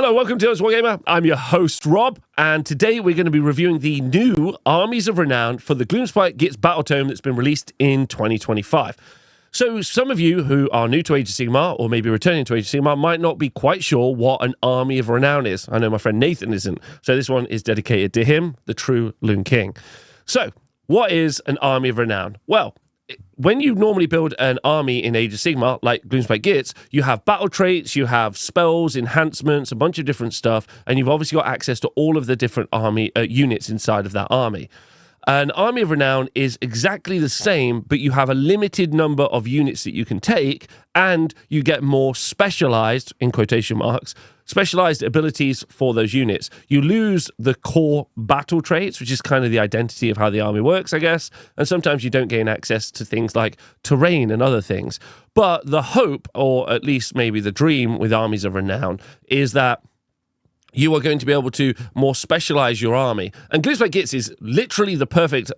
Hello, welcome to Wargamer. I'm your host, Rob, and today we're going to be reviewing the new Armies of Renown for the Gloomspite Gitz Battle Tome that's been released in 2025. So some of you who are new to Age of Sigmar, or maybe returning to Age of Sigmar, might not be quite sure what an Army of Renown is. I know my friend Nathan isn't, so this one is dedicated to him, the true Loon King. So, what is an Army of Renown? Well, when you normally build an army in Age of Sigmar, like Gloomspite Gitz, you have battle traits, you have spells, enhancements, a bunch of different stuff, and you've obviously got access to all of the different army units inside of that army. An Army of Renown is exactly the same, but you have a limited number of units that you can take, and you get more specialized, in quotation marks, specialized abilities for those units. You lose the core battle traits, which is kind of the identity of how the army works, I guess, and sometimes you don't gain access to things like terrain and other things. But the hope, or at least maybe the dream with Armies of Renown, is that you are going to be able to more specialize your army. And Gloomspite Gitz is literally the perfect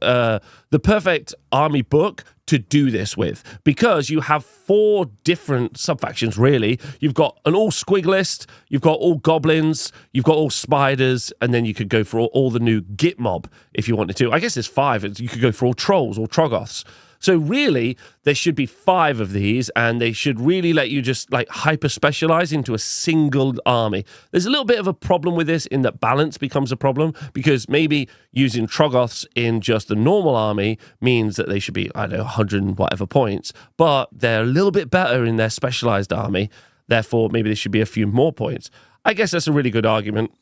army book to do this with, because you have 4 different sub-factions, really. You've got an all squig list, you've got all goblins, you've got all spiders, and then you could go for all the new Gitmob if you wanted to. I guess there's 5. You could go for all trolls or Droggz. So really, there should be 5 of these, and they should really let you just like hyper-specialize into a single army. There's a little bit of a problem with this in that balance becomes a problem, because maybe using Droggz in just the normal army means that they should be, I don't know, 100 and whatever points, but they're a little bit better in their specialized army. Therefore, maybe they should be a few more points. I guess that's a really good argument,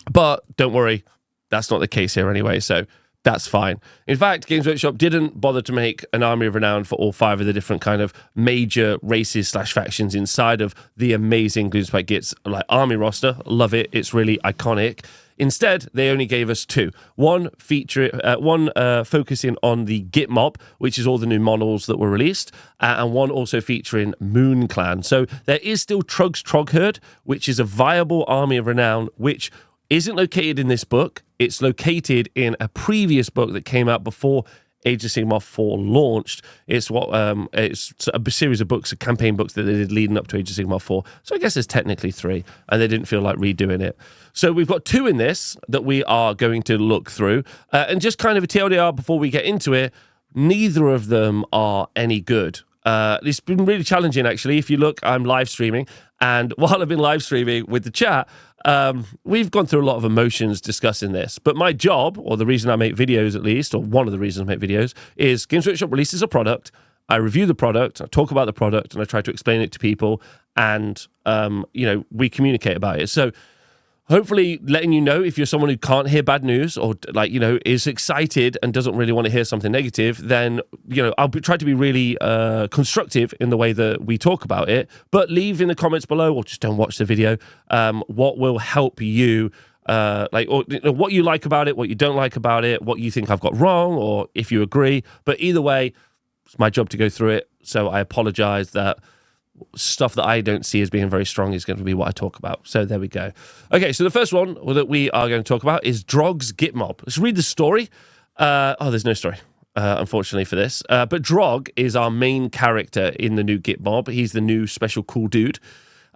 but don't worry, that's not the case here anyway, so that's fine. In fact, Games Workshop didn't bother to make an Army of Renown for all 5 of the different kind of major races / factions inside of the amazing Gloomspite Gitz like army roster. Love it. It's really iconic. Instead, they only gave us 2. One focusing on the Gitmob, which is all the new models that were released, and one also featuring Moon Clan. So there is still Droggz Trogherd, which is a viable Army of Renown, which isn't located in this book. It's located in a previous book that came out before Age of Sigmar 4 launched. It's a series of books, campaign books that they did leading up to Age of Sigmar 4. So I guess there's technically 3, and they didn't feel like redoing it. So we've got 2 in this that we are going to look through. And just kind of a TLDR before we get into it, neither of them are any good. It's been really challenging, actually. If you look, I'm live streaming, and while I've been live streaming with the chat, we've gone through a lot of emotions discussing this. But my job, or the reason I make videos at least, or one of the reasons I make videos, is Games Workshop releases a product, I review the product, I talk about the product, and I try to explain it to people, and we communicate about it. So hopefully letting you know, if you're someone who can't hear bad news, or is excited and doesn't really want to hear something negative, then I'll try to be really constructive in the way that we talk about it. But leave in the comments below, or just don't watch the video, what will help you, what you like about it, what you don't like about it, what you think I've got wrong, or if you agree. But either way, it's my job to go through it. So I apologize that stuff that I don't see as being very strong is going to be what I talk about. So there we go. Okay, so the first one that we are going to talk about is Droggz Gitmob. Let's read the story. There's no story, unfortunately, for this. But Droggz is our main character in the new Gitmob. He's the new special cool dude.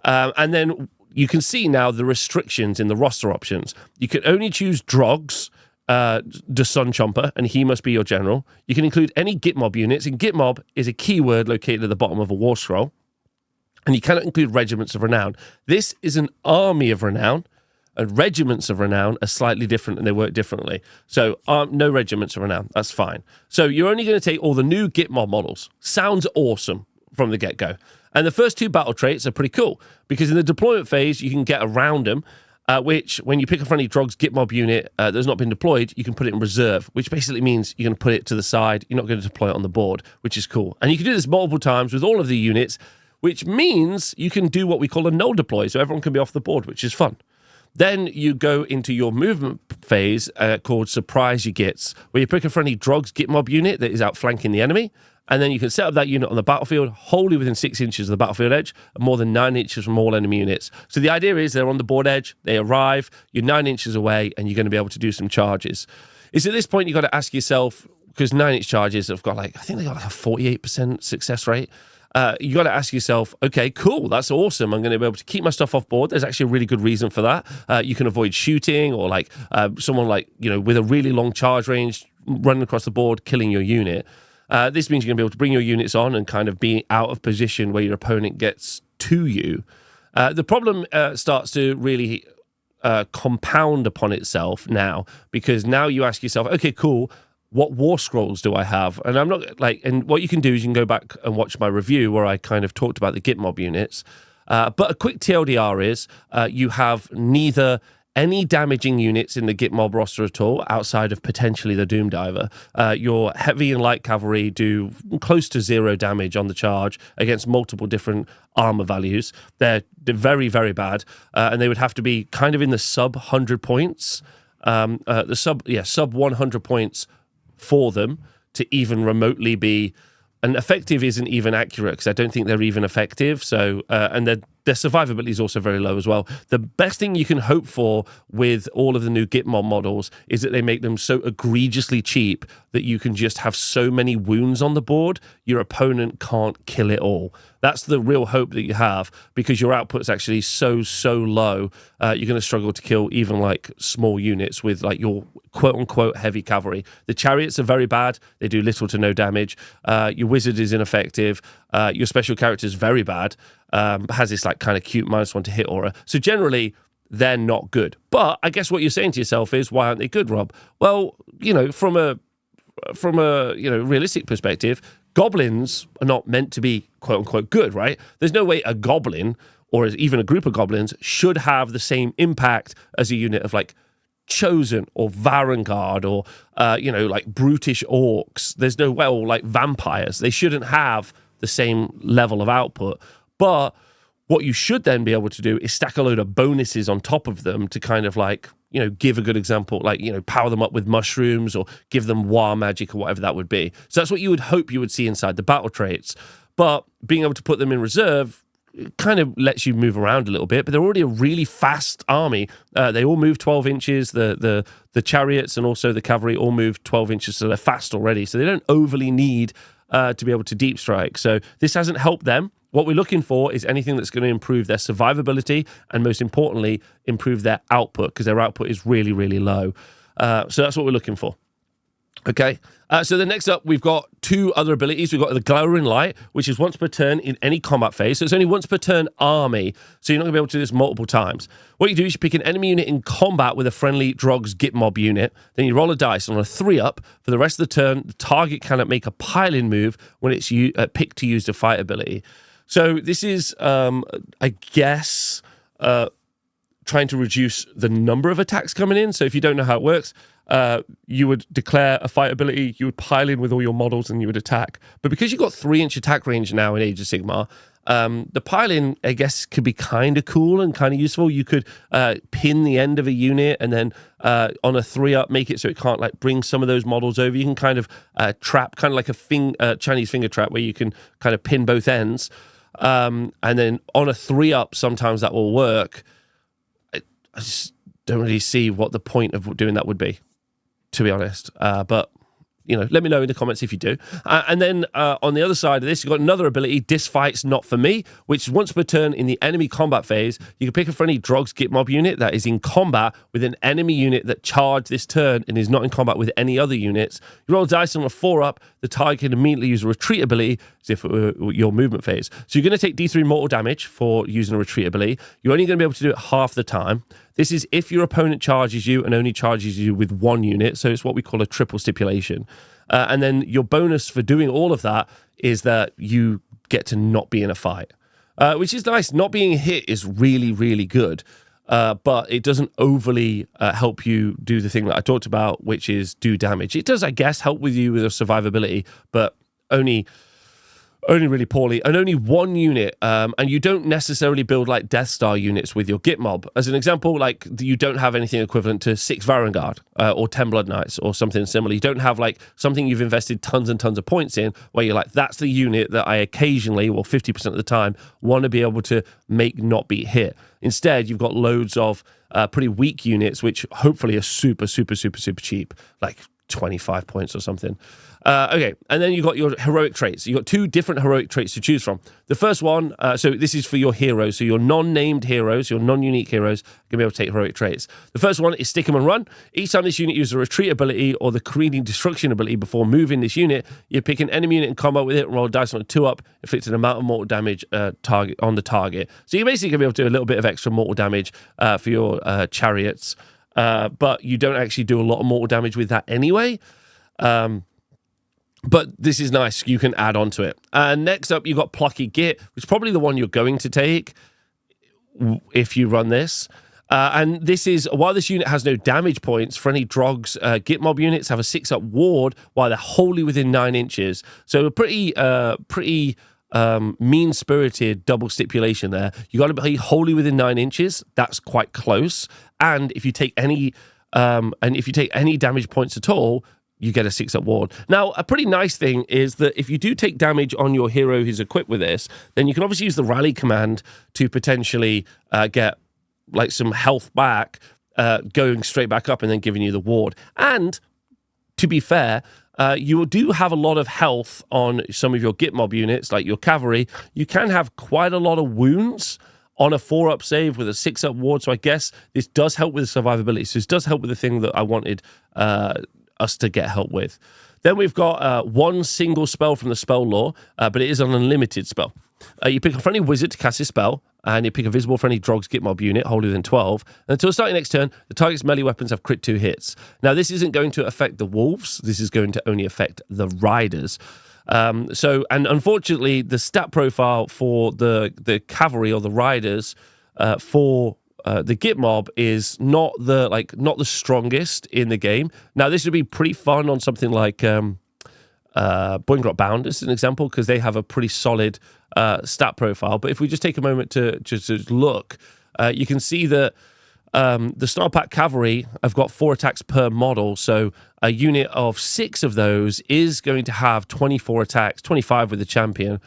And then you can see now the restrictions in the roster options. You can only choose Droggz, the Sun Chomper, and he must be your general. You can include any Gitmob units, and Gitmob is a keyword located at the bottom of a war scroll. And you cannot include regiments of renown. This is an army of renown, and regiments of renown are slightly different and they work differently. So no regiments of renown, that's fine. So you're only going to take all the new Gitmob models. Sounds awesome from the get-go. And the first 2 battle traits are pretty cool, because in the deployment phase, you can get around them, which when you pick a friendly Droggz Gitmob unit that's not been deployed, you can put it in reserve, which basically means you're going to put it to the side. You're not going to deploy it on the board, which is cool. And you can do this multiple times with all of the units, which means you can do what we call a null deploy, so everyone can be off the board, which is fun. Then you go into your movement phase called Surprise Your Gitz, where you pick a friendly Droggz Gitmob unit that is outflanking the enemy, and then you can set up that unit on the battlefield wholly within 6 inches of the battlefield edge, and more than 9 inches from all enemy units. So the idea is they're on the board edge, they arrive, you're 9 inches away, and you're going to be able to do some charges. It's at this point you've got to ask yourself, because 9-inch charges have got I think they got a 48% success rate. you got to ask yourself, okay, cool, that's awesome. I'm going to be able to keep my stuff off board. There's actually a really good reason for that. You can avoid shooting or like someone like, with a really long charge range running across the board, killing your unit. This means you're going to be able to bring your units on and kind of be out of position where your opponent gets to you. The problem starts to really compound upon itself now, because now you ask yourself, okay, cool, what war scrolls do I have? And I'm not like, and what you can do is you can go back and watch my review where I kind of talked about the Gitmob units. But a quick TLDR is you have neither any damaging units in the Gitmob roster at all, outside of potentially the Doom Diver. Your heavy and light cavalry do close to 0 damage on the charge against multiple different armor values. They're very, very bad, and they would have to be kind of in the sub 100 points, sub 100 points for them to even remotely be. And effective isn't even accurate because I don't think they're even effective. So, and their survivability is also very low as well. The best thing you can hope for with all of the new Gitmob models is that they make them so egregiously cheap that you can just have so many wounds on the board, your opponent can't kill it all. That's the real hope that you have, because your output's actually so low, you're going to struggle to kill even like small units with like your quote-unquote heavy cavalry. The chariots are very bad. They do little to no damage. Your wizard is ineffective. Your special character is very bad. Has this like kind of cute -1 to hit aura. So generally, they're not good. But I guess what you're saying to yourself is, why aren't they good, Rob? Well, from a realistic perspective, goblins are not meant to be quote-unquote good, right? There's no way a goblin, or even a group of goblins, should have the same impact as a unit of like Chosen or Varangard or like brutish orcs. There's no way, or like vampires. They shouldn't have the same level of output. But what you should then be able to do is stack a load of bonuses on top of them to kind of like, give a good example, like, power them up with mushrooms or give them war magic or whatever that would be. So that's what you would hope you would see inside the battle traits. But being able to put them in reserve kind of lets you move around a little bit, but they're already a really fast army. They all move 12 inches. The chariots and also the cavalry all move 12 inches, so they're fast already. So they don't overly need to be able to deep strike. So this hasn't helped them. What we're looking for is anything that's going to improve their survivability and, most importantly, improve their output, because their output is really, really low. So that's what we're looking for. Okay, so the next up, we've got 2 other abilities. We've got the Glowering Light, which is once per turn in any combat phase. So it's only once per turn army, so you're not going to be able to do this multiple times. What you do is you pick an enemy unit in combat with a friendly Droggz Gitmob unit. Then you roll a dice. On a 3-up, for the rest of the turn, the target cannot make a pile-in move when it's picked to use the fight ability. So this is, I guess, trying to reduce the number of attacks coming in. So if you don't know how it works, you would declare a fight ability, you would pile in with all your models, and you would attack. But because you've got 3-inch attack range now in Age of Sigmar, the pile-in, I guess, could be kind of cool and kind of useful. You could pin the end of a unit and then on a 3-up make it so it can't like bring some of those models over. You can kind of trap, kind of like a Chinese finger trap, where you can kind of pin both ends. And then on a 3-up, sometimes that will work. I just don't really see what the point of doing that would be, to be honest. But let me know in the comments if you do. And then on the other side of this, you've got another ability, Disfight's Not For Me, which once per turn in the enemy combat phase, you can pick a friendly Droggz Gitmob unit that is in combat with an enemy unit that charged this turn and is not in combat with any other units. You roll dice on a 4-up, the target can immediately use a retreat ability as if it were your movement phase. So you're going to take D3 mortal damage for using a retreat ability. You're only going to be able to do it half the time. This is if your opponent charges you and only charges you with 1 unit, so it's what we call a triple stipulation. And then your bonus for doing all of that is that you get to not be in a fight, which is nice. Not being hit is really, really good, but it doesn't overly help you do the thing that I talked about, which is do damage. It does, I guess, help with you with your survivability, but only really poorly, and only 1 unit, and you don't necessarily build like Death Star units with your Gitmob. As an example, like you don't have anything equivalent to 6 Varangard or 10 Blood Knights or something similar. You don't have like something you've invested tons and tons of points in where you're like, that's the unit that I occasionally, or 50% of the time, want to be able to make not be hit. Instead, you've got loads of pretty weak units, which hopefully are super, super, super, super cheap. Like 25 points or something. Okay, and then you got your heroic traits. You got 2 different heroic traits to choose from. The first one, so this is for your heroes. So your non-named heroes, your non-unique heroes, are going to be able to take heroic traits. The first one is Stick 'em and Run. Each time this unit uses a retreat ability or the careening destruction ability before moving this unit, you pick an enemy unit in combat with it, roll a dice on a 2-up, inflict an amount of mortal damage target on the target. So you're basically going to be able to do a little bit of extra mortal damage for your chariots, but you don't actually do a lot of mortal damage with that anyway. But this is nice. You can add on to it. Next up, you've got Plucky Git, which is probably the one you're going to take if you run this. And this is, while this unit has no damage points, for any Droggz Gitmob units have a 6-up ward while they're wholly within 9 inches. So a pretty mean-spirited double stipulation there. You got to be wholly within 9 inches. That's quite close. And if you take any damage points at all, you get a 6-up ward. Now, a pretty nice thing is that if you do take damage on your hero who's equipped with this, then you can obviously use the rally command to potentially get like some health back, going straight back up and then giving you the ward. And to be fair, you do have a lot of health on some of your Gitmob units, like your cavalry. You can have quite a lot of wounds on a 4-up save with a 6-up ward. So I guess this does help with the survivability. So this does help with the thing that I wanted us to get help with. Then we've got 1 single spell from the spell lore, but it is an unlimited spell. You pick a friendly wizard to cast this spell, and you pick a visible friendly Droggz Gitmob unit, wholly within 12. And until starting next turn, the target's melee weapons have crit 2 hits. Now, this isn't going to affect the wolves. This is going to only affect the riders. And unfortunately, the stat profile for the cavalry or the riders for the Gitmob is not the strongest in the game. Now, this would be pretty fun on something like Boingrot Bound as an example, because they have a pretty solid stat profile. But if we just take a moment to just look, you can see that the Star Pack Cavalry have got 4 attacks per model, so a unit of 6 of those is going to have 24 attacks, 25 with the champion.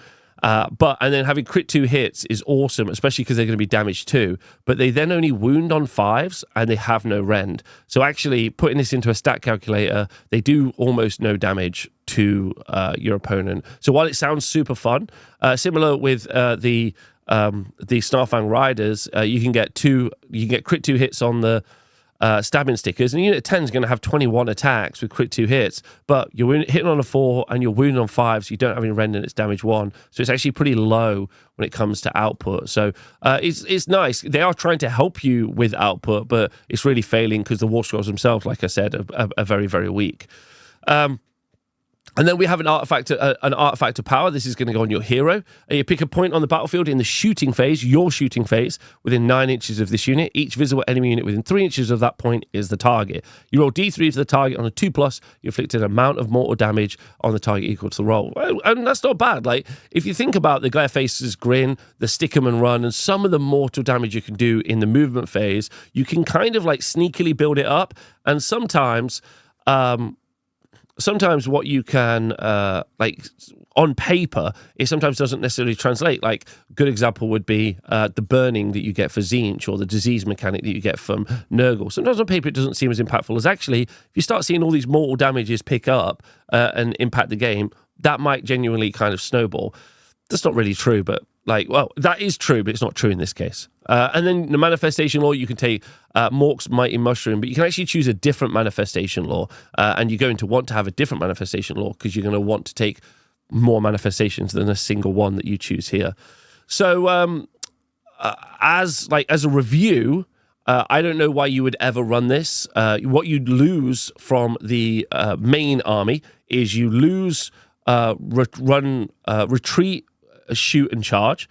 And then having crit 2 hits is awesome, especially because they're going to be damaged too. But they then only wound on 5s and they have no rend. So actually, putting this into a stat calculator, they do almost no damage to your opponent. So while it sounds super fun, similar with the Snarfang Riders, you can get crit 2 hits on the stabbing stickers, and unit 10 is going to have 21 attacks with crit 2 hits, but you're hitting on a 4 and you're wounding on 5, so you don't have any rend and it's damage 1, so it's actually pretty low when it comes to output. So it's nice. They are trying to help you with output, but it's really failing because the War Scrolls themselves, like I said, are very, very weak. And then we have an artifact of power. This is going to go on your hero. You pick a point on the battlefield in the shooting phase, your shooting phase, within 9 inches of this unit. Each visible enemy unit within 3 inches of that point is the target. You roll D3 for the target on a 2+. You inflict an amount of mortal damage on the target equal to the roll. And that's not bad. Like, if you think about the Glare Face's Grin, the Stick 'em and Run, and some of the mortal damage you can do in the movement phase, you can kind of like sneakily build it up. And sometimes what you can, on paper, it sometimes doesn't necessarily translate. Like, a good example would be the burning that you get for Tzeentch, or the disease mechanic that you get from Nurgle. Sometimes on paper it doesn't seem as impactful as actually, if you start seeing all these mortal damages pick up and impact the game, that might genuinely kind of snowball. That's not really true, but that is true, but it's not true in this case. And then the manifestation law, you can take Mork's Mighty Mushroom, but you can actually choose a different manifestation law, and you're going to want to have a different manifestation law because you're going to want to take more manifestations than a single one that you choose here. So as a review, I don't know why you would ever run this. What you'd lose from the main army is you lose retreat, shoot and charge,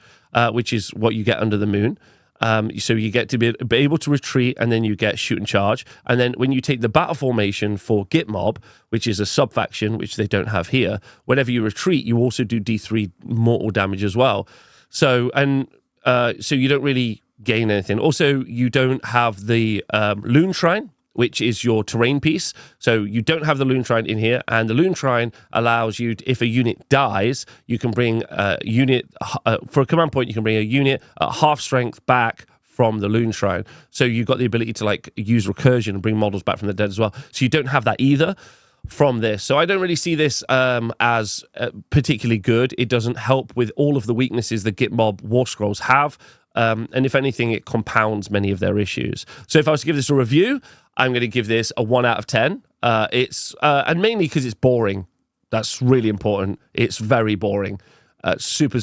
which is what you get under the moon. So you get to be able to retreat, and then you get shoot and charge. And then when you take the battle formation for Gitmob, which is a sub-faction, which they don't have here, whenever you retreat, you also do D3 mortal damage as well. So you don't really gain anything. Also, you don't have the Loon Shrine, which is your terrain piece. So you don't have the Loon Shrine in here, and the Loon Shrine allows you, if a unit dies, you can bring a unit, for a command point, you can bring a unit at half strength back from the Loon Shrine. So you've got the ability to use recursion and bring models back from the dead as well. So you don't have that either. from this. So I don't really see this as particularly good. It doesn't help with all of the weaknesses that Gitmob War Scrolls have. And if anything, it compounds many of their issues. So if I was to give this a review, I'm going to give this a 1 out of 10. And mainly because it's boring. That's really important. It's very boring. Super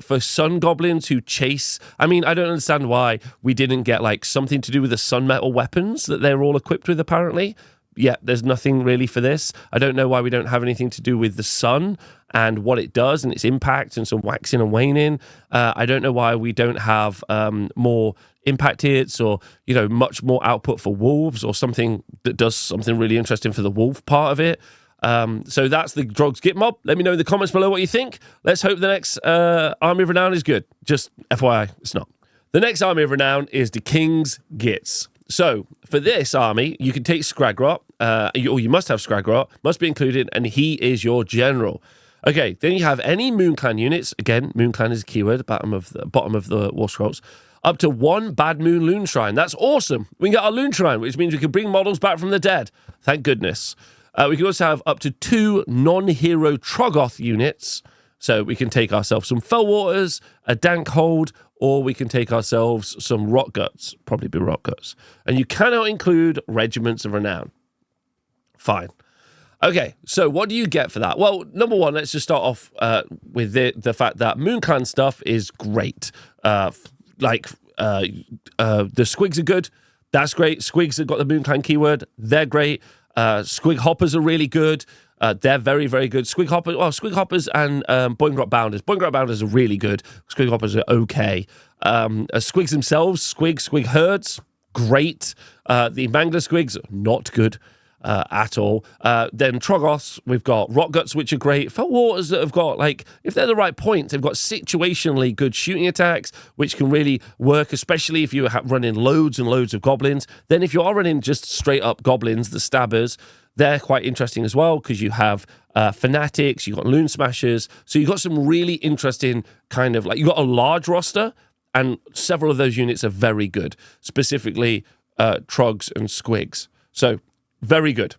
for sun goblins who chase. I mean, I don't understand why we didn't get like something to do with the sun metal weapons that they're all equipped with. Apparently, yeah, there's nothing really for this. I don't know why we don't have anything to do with the sun and what it does and its impact and some waxing and waning. I don't know why we don't have more impact hits or much more output for wolves or something that does something really interesting for the wolf part of it. So that's the Droggz Gitmob. Let me know in the comments below what you think. Let's hope the next Army of Renown is good. Just FYI, it's not. The next Army of Renown is the King's Gitz. So for this army, you can take Skragrott, or you must have Skragrott, must be included, and he is your general. Okay, then you have any Moon Clan units. Again, Moon Clan is a keyword, bottom of the War Scrolls. Up to 1 Bad Moon Loon Shrine. That's awesome. We can get our Loon Shrine, which means we can bring models back from the dead. Thank goodness. We can also have up to 2 non-hero Droggz units. So we can take ourselves some Fellwaters, a Dank Hold, or we can take ourselves some Rot Guts. Probably be Rot Guts. And you cannot include Regiments of Renown. Fine. Okay, so what do you get for that? Well, number one, let's just start off with the fact that Moon Clan stuff is great. The Squigs are good. That's great. Squigs have got the Moon Clan keyword. They're great. Squig Hoppers are really good. They're very, very good. Squig Hoppers and Boingrot Bounders. Boingrot Bounders are really good. Squig Hoppers are okay. Squigs themselves, Squig Herds, great. The Mangler Squigs, not good at all. Then Droggz, we've got Rot Guts, which are great. Fellwaters that have got, if they're the right point, they've got situationally good shooting attacks, which can really work, especially if you're running loads and loads of goblins. Then if you are running just straight up goblins, the stabbers, they're quite interesting as well because you have fanatics, you've got loon smashers. So you've got some really interesting you've got a large roster and several of those units are very good, specifically Droggz and Squigs. So very good.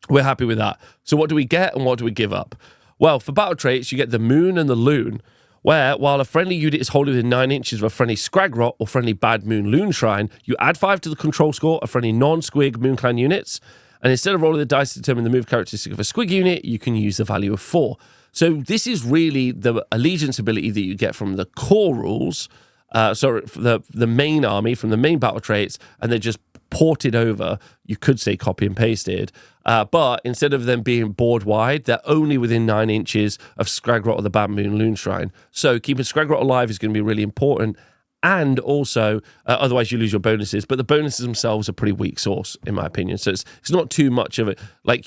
We're happy with that. So what do we get and what do we give up? Well, for battle traits, you get the Moon and the Loon, where while a friendly unit is holding within 9 inches of a friendly Skragrott or friendly Bad Moon Loon Shrine, you add 5 to the control score of friendly non-Squig Moon Clan units, and instead of rolling the dice to determine the move characteristic of a Squig unit, you can use the value of 4. So this is really the allegiance ability that you get from the core rules, the main army, from the main battle traits, and they're just ported over. You could say copy and pasted, but instead of them being board wide, they're only within 9 inches of Skragrott or the Bad Moon Loon Shrine. So keeping Skragrott alive is going to be really important, and also otherwise you lose your bonuses. But the bonuses themselves are pretty weak source, in my opinion. So it's not too much of it.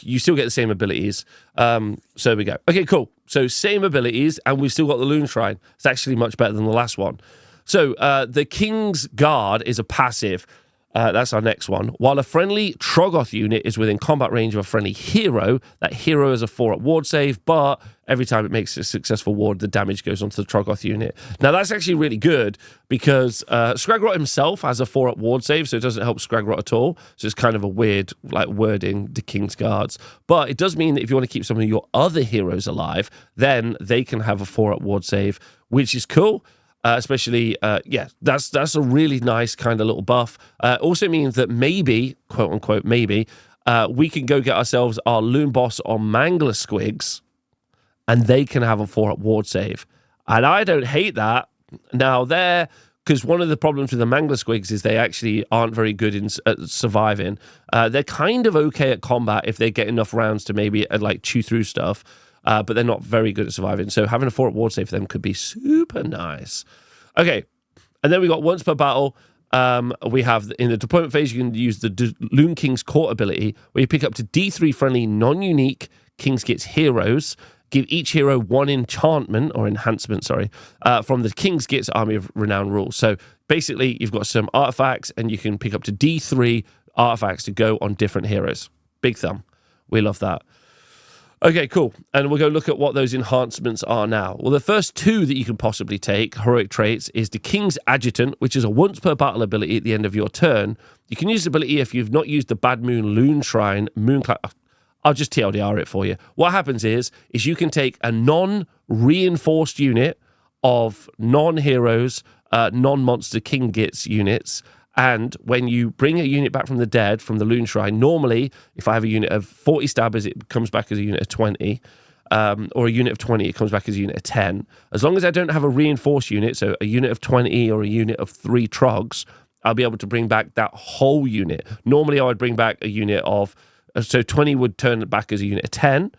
You still get the same abilities. So there we go. Okay, cool. So same abilities, and we've still got the Loon Shrine. It's actually much better than the last one. So the King's Guard is a passive. That's our next one. While a friendly Droggz unit is within combat range of a friendly hero, that hero has a 4-up ward save, but every time it makes a successful ward, the damage goes onto the Droggz unit. Now, that's actually really good because Skragrott himself has a 4-up ward save, so it doesn't help Skragrott at all. So it's kind of a weird wording, the King's Guards. But it does mean that if you want to keep some of your other heroes alive, then they can have a 4-up ward save, which is cool. Especially, that's a really nice kind of little buff. Also means that maybe, quote unquote, maybe, we can go get ourselves our Loon Boss or Mangler Squigs, and they can have a 4-up ward save. And I don't hate that. Now, because one of the problems with the Mangler Squigs is they actually aren't very good at surviving. They're kind of okay at combat if they get enough rounds to maybe chew through stuff. But they're not very good at surviving. So having a 4-up ward save for them could be super nice. Okay, and then we got once per battle. We have in the deployment phase, you can use the Loon King's Court ability, where you pick up to D3 friendly non-unique King's Gitz heroes. Give each hero 1 enchantment, or enhancement, from the King's Gitz Army of Renown rules. So basically, you've got some artifacts, and you can pick up to D3 artifacts to go on different heroes. Big thumb. We love that. Okay, cool. And we'll go look at what those enhancements are now. Well, the first 2 that you can possibly take, heroic traits, is the King's Adjutant, which is a once per battle ability at the end of your turn. You can use the ability if you've not used the Bad Moon Loon Shrine, I'll just TLDR it for you. What happens is you can take a non-reinforced unit of non-heroes, non-monster King Gitz units, and when you bring a unit back from the dead, from the Loon Shrine, normally, if I have a unit of 40 stabbers, it comes back as a unit of 20, or a unit of 20, it comes back as a unit of 10. As long as I don't have a reinforced unit, so a unit of 20 or a unit of 3 Droggz, I'll be able to bring back that whole unit. Normally, I would bring back a unit of, so 20 would turn back as a unit of 10,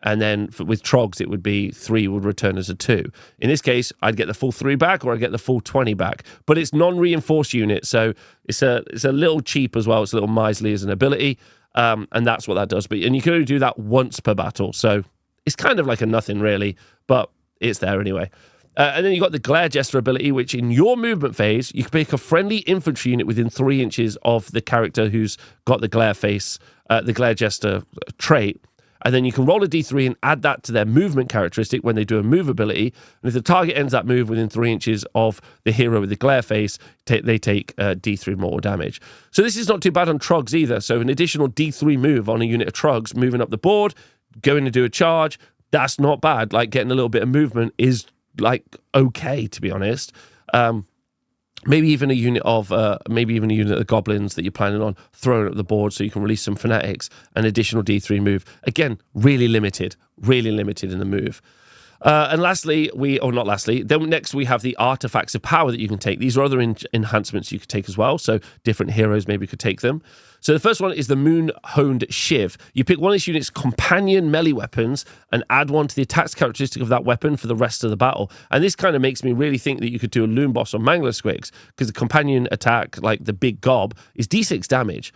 and then with Droggz, it would be 3 would return as a 2. In this case, I'd get the full 3 back, or I'd get the full 20 back. But it's non-reinforced unit, so it's a little cheap as well. It's a little miserly as an ability, and that's what that does. And you can only do that once per battle, so it's kind of like a nothing, really, but it's there anyway. And then you've got the Glare Jester ability, which in your movement phase, you can pick a friendly infantry unit within 3 inches of the character who's got the Glare face, the Glare Jester trait. And then you can roll a d3 and add that to their movement characteristic when they do a move ability. And if the target ends that move within 3 inches of the hero with the glare face, they take d3 mortal damage. So this is not too bad on Droggz either. So an additional d3 move on a unit of Droggz moving up the board, going to do a charge, that's not bad. Like getting a little bit of movement is like okay, to be honest. Maybe even a unit of goblins that you're planning on throwing up the board so you can release some fanatics, an additional d3 move. Again, really limited in the move. And lastly, next we have the artifacts of power that you can take. These are other enhancements you could take as well, so different heroes maybe could take them. So the first one is the Moon-Honed Shiv. You pick one of this unit's companion melee weapons and add one to the attacks characteristic of that weapon for the rest of the battle. And this kind of makes me really think that you could do a Loon Boss or Mangler Squigs, because the companion attack, like the big gob, is d6 damage.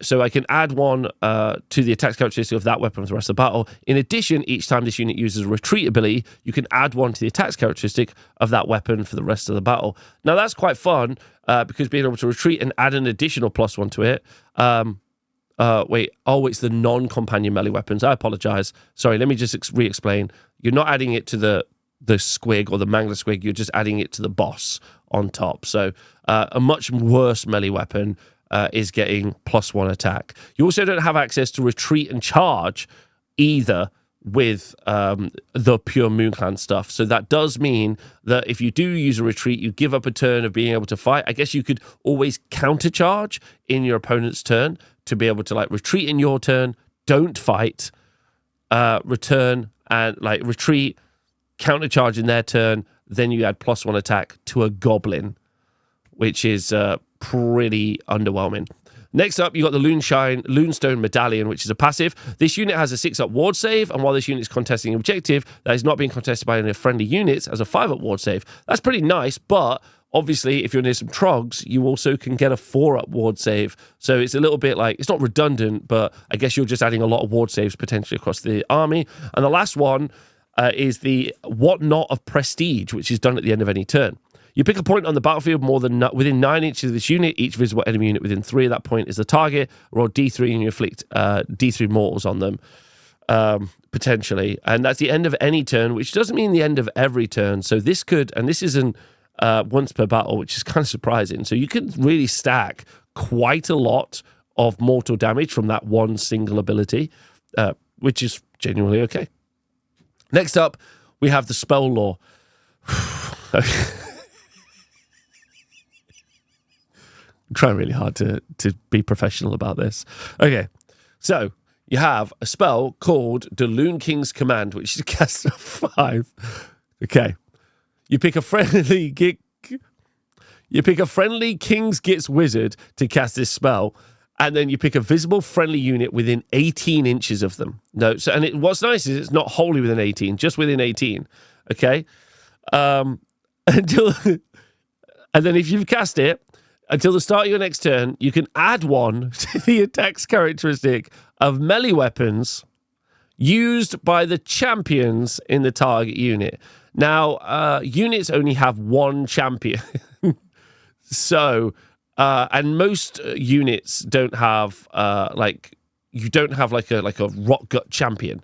So I can add one to the attacks characteristic of that weapon for the rest of the battle. In addition, each time this unit uses a retreat ability, you can add one to the attacks characteristic of that weapon for the rest of the battle. Now that's quite fun, because being able to retreat and add an additional +1 to it. It's the non-companion melee weapons. I apologize. Sorry, let me just re-explain. You're not adding it to the squig or the Mangler Squig, you're just adding it to the boss on top. So a much worse melee weapon is getting +1 attack. You also don't have access to retreat and charge either with the pure Moonclan stuff. So that does mean that if you do use a retreat, you give up a turn of being able to fight. I guess you could always countercharge in your opponent's turn to be able to like retreat in your turn, don't fight, return and like retreat, countercharge in their turn, then you add +1 attack to a goblin, which is pretty underwhelming. Next up, you got the Loonstone Medallion, which is a passive. This unit has a 6-up ward save, and while this unit is contesting an objective that is not being contested by any friendly units, as a 5-up ward save. That's pretty nice, but obviously, if you're near some Droggz, you also can get a 4-up ward save. So it's a little bit like, it's not redundant, but I guess you're just adding a lot of ward saves potentially across the army. And the last one is the Whatnot of Prestige, which is done at the end of any turn. You pick a point on the battlefield within 9 inches of this unit. Each visible enemy unit within 3 of that point is the target. Roll d3 and you inflict d3 mortals on them, potentially. And that's the end of any turn, which doesn't mean the end of every turn. So this could, and this isn't once per battle, which is kind of surprising. So you could really stack quite a lot of mortal damage from that one single ability, which is genuinely okay. Next up, we have the Spell Law. I'm trying really hard to be professional about this. Okay, so you have a spell called the Loon King's Command, which is cast at 5. Okay, you pick a friendly King's Gitz wizard to cast this spell, and then you pick a visible friendly unit within 18 inches of them. No, so what's nice is it's not wholly within 18, just within 18. Okay, and then if you've cast it. Until the start of your next turn, you can add one to the attacks characteristic of melee weapons used by the champions in the target unit. Now, units only have one champion. So, and most units don't have, you don't have like a Rot Gut champion.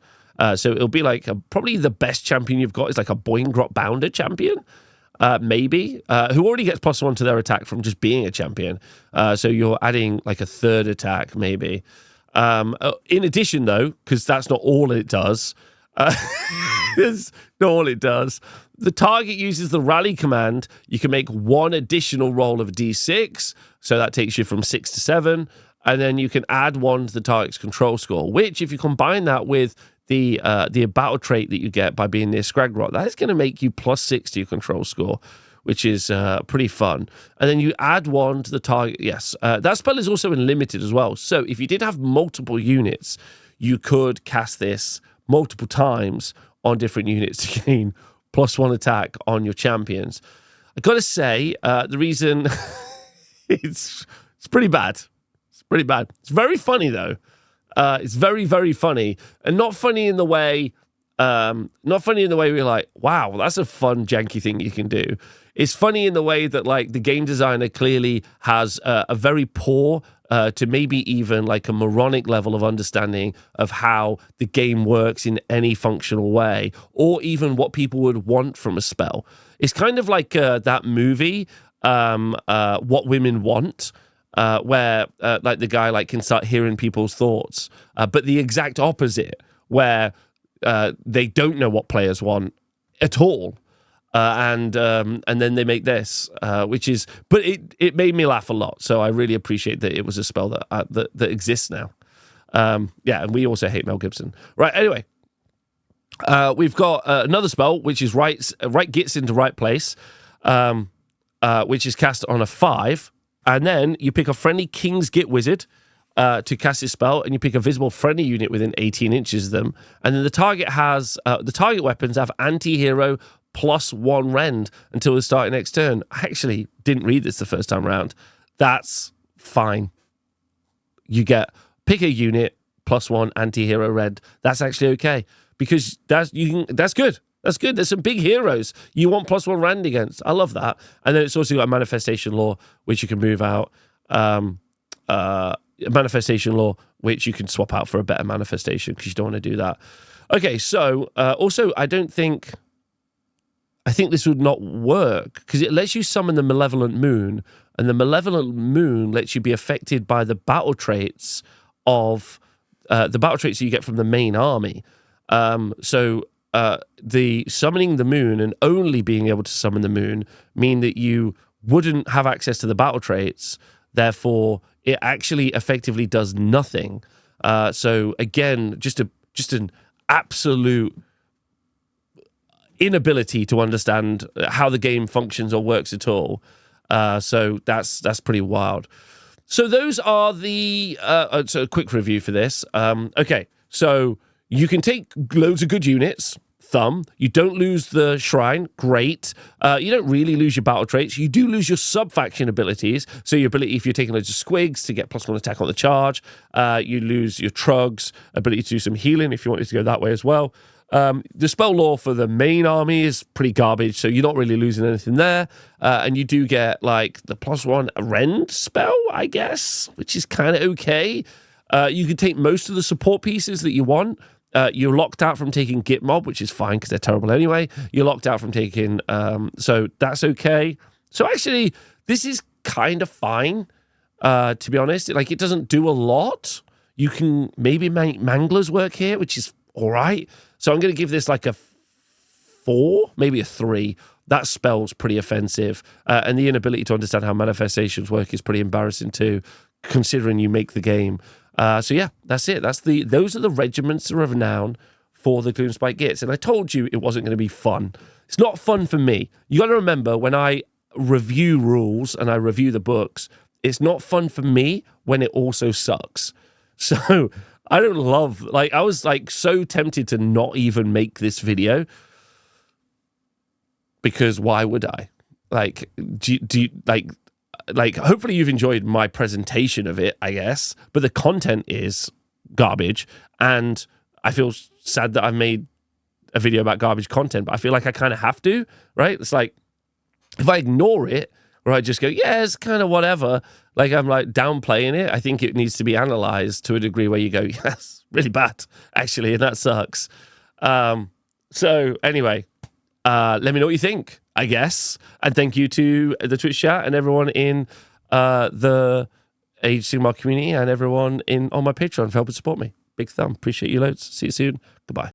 So it'll be like probably the best champion you've got is like a Boingrot Bounder champion. Maybe, who already gets +1 to their attack from just being a champion. So you're adding like a 3rd attack, maybe. In addition, though, because that's not all it does, it's not all it does. The target uses the rally command. You can make one additional roll of d6, so that takes you from 6 to 7, and then you can add one to the target's control score, which, if you combine that with the battle trait that you get by being near Scragrot, that is going to make you +6 to your control score, which is pretty fun. And then you add one to the target. Yes, that spell is also unlimited as well. So if you did have multiple units, you could cast this multiple times on different units to gain +1 attack on your champions. I got to say, the reason it's pretty bad. It's pretty bad. It's very funny though. It's very, very funny, and not funny in the way we're like, wow, that's a fun janky thing you can do. It's funny in the way that, like, the game designer clearly has a very poor to maybe even like a moronic level of understanding of how the game works in any functional way, or even what people would want from a spell. It's kind of like that movie, What Women Want, where like the guy like can start hearing people's thoughts, but the exact opposite, where they don't know what players want at all. And then they make this, which is, but it made me laugh a lot. So I really appreciate that it was a spell that exists now. Yeah, and we also hate Mel Gibson. Right, anyway, we've got another spell, which is right Gitz into right place, which is cast on a 5. And then you pick a friendly King's Git wizard to cast this spell, and you pick a visible friendly unit within 18 inches of them. And then the target weapons have anti-hero +1 rend until the start of next turn. I actually didn't read this the first time around. That's fine. You pick a unit +1 anti-hero rend. That's actually okay, because that's good. That's good. There's some big heroes you want +1 rend against. I love that. And then it's also got a manifestation law, which you can move out. A manifestation law, which you can swap out for a better manifestation, because you don't want to do that. Okay, so also I think this would not work, because it lets you summon the Malevolent Moon, and the Malevolent Moon lets you be affected by the battle traits of that you get from the main army. So the summoning the moon and only being able to summon the moon mean that you wouldn't have access to the battle traits. Therefore, it actually effectively does nothing. So again, just an absolute inability to understand how the game functions or works at all. So that's pretty wild. So those are the so a quick review for this. Okay, so you can take loads of good units. Thumb. You don't lose the shrine. Great. You don't really lose your battle traits. You do lose your sub-faction abilities. So your ability, if you're taking loads of squigs, to get +1 attack on the charge. You lose your Droggz, ability to do some healing if you wanted to go that way as well. The spell lore for the main army is pretty garbage, so you're not really losing anything there. And you do get like the +1 rend spell, I guess, which is kind of okay. You can take most of the support pieces that you want. You're locked out from taking Gitmob, which is fine because they're terrible anyway. You're locked out from taking, so that's okay. So actually, this is kind of fine, to be honest. Like, it doesn't do a lot. You can maybe make Mangler's work here, which is all right. So I'm going to give this like a 4, maybe a 3. That spell's pretty offensive. And the inability to understand how manifestations work is pretty embarrassing too, considering you make the game. So yeah, that's it. Those are the regiments of renown for the Gloomspite Gitz. And I told you it wasn't going to be fun. It's not fun for me. You got to remember, when I review rules and I review the books, it's not fun for me when it also sucks. So I don't love, like, I was like so tempted to not even make this video, because why would I? Like, do you like, hopefully you've enjoyed my presentation of it, I guess, but the content is garbage, and I feel sad that I've made a video about garbage content, but I feel like I kind of have to, right? It's like, if I ignore it, or I just go, yeah, it's kind of whatever, like I'm like downplaying it, I think it needs to be analyzed to a degree where you go, yes, really bad, actually, and that sucks. So anyway, let me know what you think, I guess. And thank you to the Twitch chat and everyone in the Age Sigmar community and everyone on my Patreon for helping support me. Big thumb. Appreciate you loads. See you soon. Goodbye.